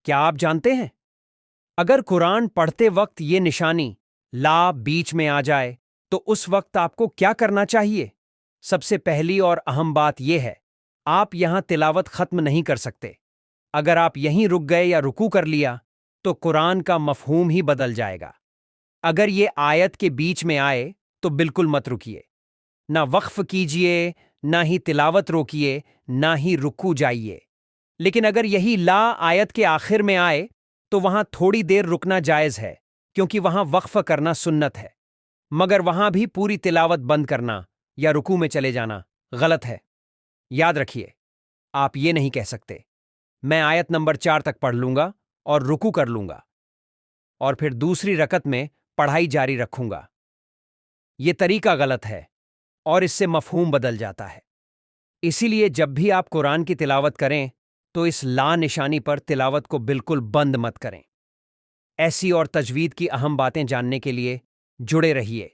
کیا آپ جانتے ہیں اگر قرآن پڑھتے وقت یہ نشانی لا بیچ میں آ جائے تو اس وقت آپ کو کیا کرنا چاہیے؟ سب سے پہلی اور اہم بات یہ ہے، آپ یہاں تلاوت ختم نہیں کر سکتے۔ اگر آپ یہیں رک گئے یا رکوع کر لیا تو قرآن کا مفہوم ہی بدل جائے گا۔ اگر یہ آیت کے بیچ میں آئے تو بالکل مت رکیے، نہ وقف کیجیے، نہ ہی تلاوت روکیے، نہ ہی رکوع جائیے۔ لیکن اگر یہی لا آیت کے آخر میں آئے تو وہاں تھوڑی دیر رکنا جائز ہے، کیونکہ وہاں وقف کرنا سنت ہے، مگر وہاں بھی پوری تلاوت بند کرنا یا رکوع میں چلے جانا غلط ہے۔ یاد رکھیے، آپ یہ نہیں کہہ سکتے میں آیت نمبر 4 تک پڑھ لوں گا اور رکوع کر لوں گا اور پھر دوسری رکعت میں پڑھائی جاری رکھوں گا۔ یہ طریقہ غلط ہے اور اس سے مفہوم بدل جاتا ہے۔ اسی لیے جب بھی آپ قرآن کی تلاوت کریں تو اس لا نشانی پر تلاوت کو بالکل بند مت کریں۔ ایسی اور تجوید کی اہم باتیں جاننے کے لیے جڑے رہیے۔